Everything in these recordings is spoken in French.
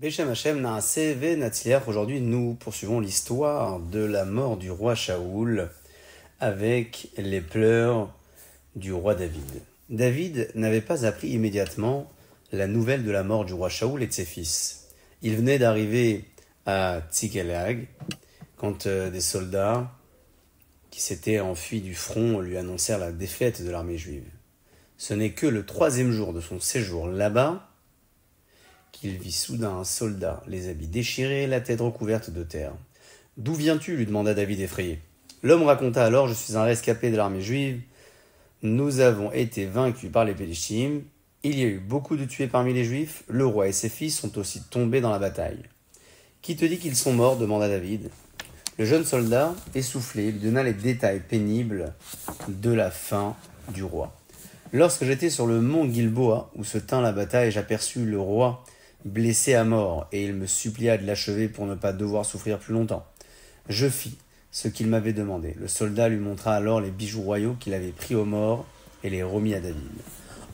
Beshem Hashem Naaseh Ve Natzliach. Aujourd'hui, nous poursuivons l'histoire de la mort du roi Shaoul avec les pleurs du roi David. David n'avait pas appris immédiatement la nouvelle de la mort du roi Shaoul et de ses fils. Il venait d'arriver à Tsiklag quand des soldats qui s'étaient enfuis du front lui annoncèrent la défaite de l'armée juive. Ce n'est que le 3e jour de son séjour là-bas qu'il vit soudain un soldat, les habits déchirés, la tête recouverte de terre. « D'où viens-tu » lui demanda David effrayé. L'homme raconta alors « Je suis un rescapé de l'armée juive. Nous avons été vaincus par les Pélishtim. Il y a eu beaucoup de tués parmi les Juifs. Le roi et ses fils sont aussi tombés dans la bataille. »« Qui te dit qu'ils sont morts » demanda David. Le jeune soldat, essoufflé, lui donna les détails pénibles de la fin du roi. « Lorsque j'étais sur le mont Gilboa, où se tint la bataille, j'aperçus le roi blessé à mort, et il me supplia de l'achever pour ne pas devoir souffrir plus longtemps. Je fis ce qu'il m'avait demandé. Le soldat lui montra alors les bijoux royaux qu'il avait pris aux morts et les remit à David.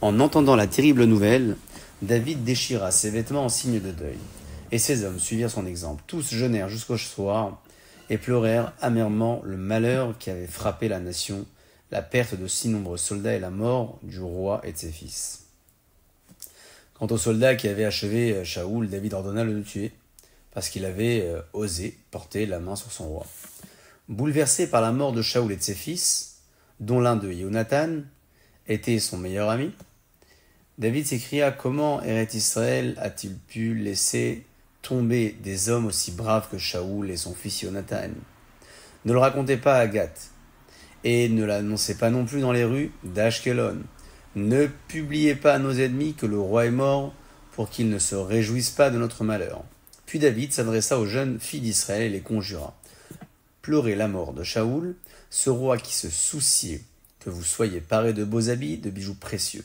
En entendant la terrible nouvelle, David déchira ses vêtements en signe de deuil. Et ses hommes suivirent son exemple. Tous jeûnèrent jusqu'au soir et pleurèrent amèrement le malheur qui avait frappé la nation, la perte de si nombreux soldats et la mort du roi et de ses fils. Quant au soldat qui avait achevé Shaoul, David ordonna de le tuer, parce qu'il avait osé porter la main sur son roi. Bouleversé par la mort de Shaoul et de ses fils, dont l'un d'eux, Yonatan, était son meilleur ami, David s'écria « Comment Eretz Israël a-t-il pu laisser tomber des hommes aussi braves que Shaoul et son fils Yonatan ? Ne le racontez pas à Gath, et ne l'annoncez pas non plus dans les rues d'Ashkelon. Ne publiez pas à nos ennemis que le roi est mort, pour qu'ils ne se réjouissent pas de notre malheur. » Puis David s'adressa aux jeunes filles d'Israël et les conjura. « Pleurez la mort de Shaoul, ce roi qui se souciait que vous soyez parés de beaux habits, de bijoux précieux.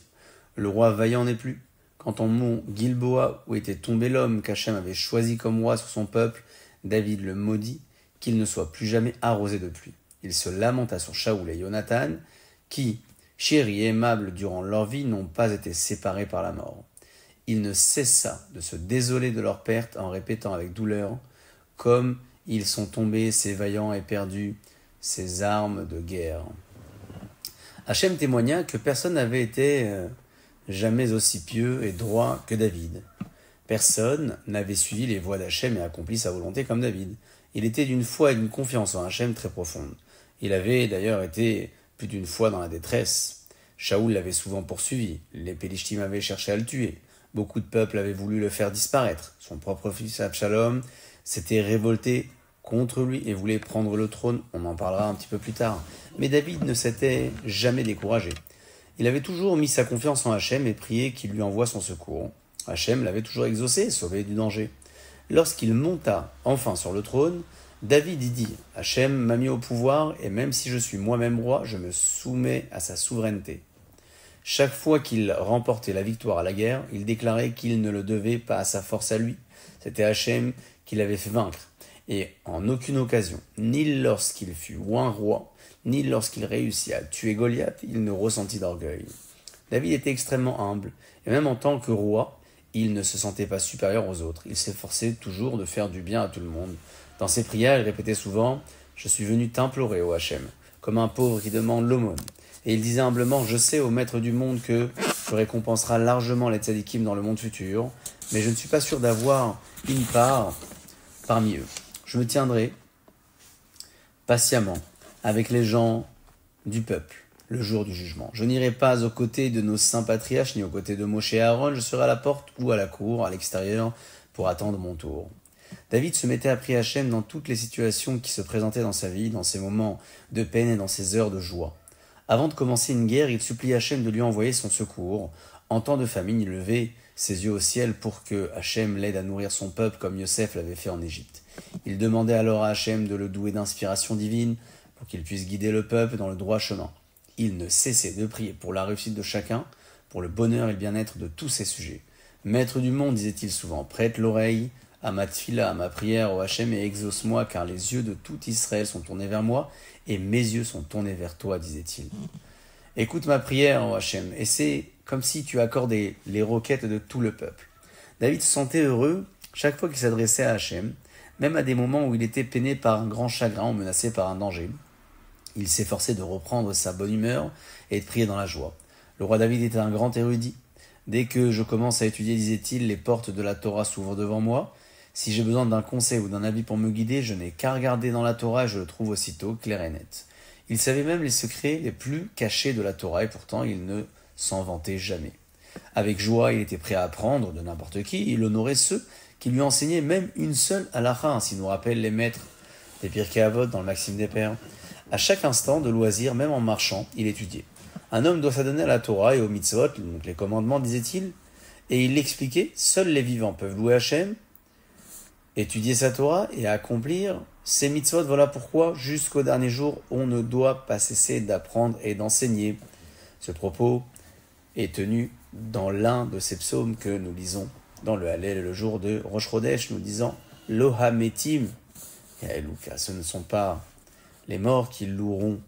Le roi vaillant n'est plus. Quant au mont Gilboa, où était tombé l'homme qu'Hachem avait choisi comme roi sur son peuple, David le maudit, qu'il ne soit plus jamais arrosé de pluie. Il se lamenta sur Shaoul et Yonatan, qui, chéris et aimables durant leur vie, n'ont pas été séparés par la mort. Il ne cessa de se désoler de leur perte en répétant avec douleur « Comme ils sont tombés, ces vaillants, et perdus, ces armes de guerre. » Hachem témoigna que personne n'avait été jamais aussi pieux et droit que David. Personne n'avait suivi les voies d'Hachem et accompli sa volonté comme David. Il était d'une foi et d'une confiance en Hachem très profonde. Il avait d'ailleurs été plus d'une fois dans la détresse. Shaoul l'avait souvent poursuivi. Les Pélishtim avaient cherché à le tuer. Beaucoup de peuples avaient voulu le faire disparaître. Son propre fils Absalom s'était révolté contre lui et voulait prendre le trône. On en parlera un petit peu plus tard. Mais David ne s'était jamais découragé. Il avait toujours mis sa confiance en Hachem et prié qu'il lui envoie son secours. Hachem l'avait toujours exaucé et sauvé du danger. Lorsqu'il monta enfin sur le trône, David y dit « Hachem m'a mis au pouvoir et même si je suis moi-même roi, je me soumets à sa souveraineté. » Chaque fois qu'il remportait la victoire à la guerre, il déclarait qu'il ne le devait pas à sa force à lui. C'était Hachem qui l'avait fait vaincre. Et en aucune occasion, ni lorsqu'il fut un roi, ni lorsqu'il réussit à tuer Goliath, il ne ressentit d'orgueil. David était extrêmement humble, et même en tant que roi, il ne se sentait pas supérieur aux autres. Il s'efforçait toujours de faire du bien à tout le monde. Dans ses prières, il répétait souvent « Je suis venu t'implorer, ô Hachem », comme un pauvre qui demande l'aumône. Et il disait humblement « Je sais, ô maître du monde, que tu récompenseras largement les tzadikim dans le monde futur, mais je ne suis pas sûr d'avoir une part parmi eux. Je me tiendrai patiemment avec les gens du peuple le jour du jugement. Je n'irai pas aux côtés de nos saints patriarches, ni aux côtés de Moshe et Aaron, je serai à la porte ou à la cour, à l'extérieur, pour attendre mon tour. » David se mettait à prier Hachem dans toutes les situations qui se présentaient dans sa vie, dans ses moments de peine et dans ses heures de joie. Avant de commencer une guerre, il supplie Hachem de lui envoyer son secours. En temps de famine, il levait ses yeux au ciel pour que Hachem l'aide à nourrir son peuple comme Yosef l'avait fait en Égypte. Il demandait alors à Hachem de le douer d'inspiration divine pour qu'il puisse guider le peuple dans le droit chemin. Il ne cessait de prier pour la réussite de chacun, pour le bonheur et le bien-être de tous ses sujets. « Maître du monde, disait-il souvent, prête l'oreille à ma tfila, à ma prière, ô Hachem, et exauce-moi, car les yeux de tout Israël sont tournés vers moi, et mes yeux sont tournés vers toi, disait-il. Écoute ma prière, ô Hachem, et c'est comme si tu accordais les requêtes de tout le peuple. » David se sentait heureux Chaque fois qu'il s'adressait à Hachem, même à des moments où il était peiné par un grand chagrin ou menacé par un danger, il s'efforçait de reprendre sa bonne humeur et de prier dans la joie. Le roi David était un grand érudit. Dès que je commence à étudier, disait-il, les portes de la Torah s'ouvrent devant moi. Si j'ai besoin d'un conseil ou d'un avis pour me guider, je n'ai qu'à regarder dans la Torah et je le trouve aussitôt clair et net. Il savait même les secrets les plus cachés de la Torah et pourtant il ne s'en vantait jamais. Avec joie, il était prêt à apprendre de n'importe qui, il honorait ceux qui lui enseignaient même une seule halakha, ainsi nous rappellent les maîtres des Pirkei Avot dans le Maxime des Pères. À chaque instant de loisir, même en marchant, il étudiait. Un homme doit s'adonner à la Torah et aux mitzvot, donc les commandements, disait-il, et il l'expliquait, seuls les vivants peuvent louer Hachem, étudier sa Torah et accomplir ses mitzvot. Voilà pourquoi, jusqu'au dernier jour, on ne doit pas cesser d'apprendre et d'enseigner. Ce propos est tenu dans l'un de ces psaumes que nous lisons dans le Hallel le jour de Rosh Chodesh, nous disant « Lohametim » ce ne sont pas les morts qui loueront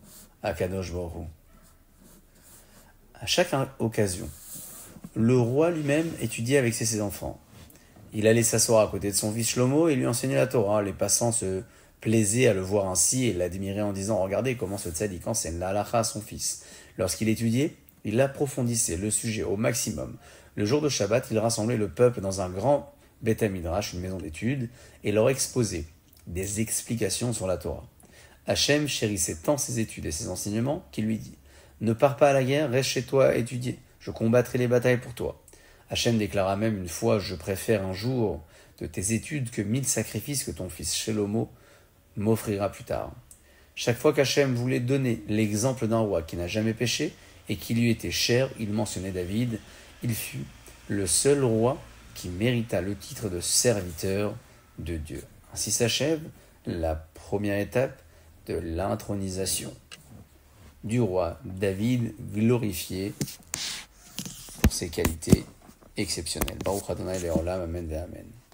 Akadosh Baruch Hu. À chaque occasion, le roi lui-même étudiait avec ses enfants. Il allait s'asseoir à côté de son fils Shlomo et lui enseignait la Torah. Les passants se plaisaient à le voir ainsi et l'admiraient en disant « Regardez comment ce tzaddik enseigne la halakha à son fils. » Lorsqu'il étudiait, il approfondissait le sujet au maximum. Le jour de Shabbat, il rassemblait le peuple dans un grand Beth Midrash, une maison d'études, et leur exposait des explications sur la Torah. Hachem chérissait tant ses études et ses enseignements qu'il lui dit « Ne pars pas à la guerre, reste chez toi à étudier. Je combattrai les batailles pour toi. » Hachem déclara même une fois « Je préfère un jour de tes études que 1000 sacrifices que ton fils Shlomo m'offrira plus tard. » Chaque fois qu'Hachem voulait donner l'exemple d'un roi qui n'a jamais péché et qui lui était cher, il mentionnait David. Il fut le seul roi qui mérita le titre de serviteur de Dieu. Ainsi s'achève la première étape de l'intronisation du roi David, glorifié pour ses qualités exceptionnelles. Baruch Adonai Leolam, Amen ve Amen.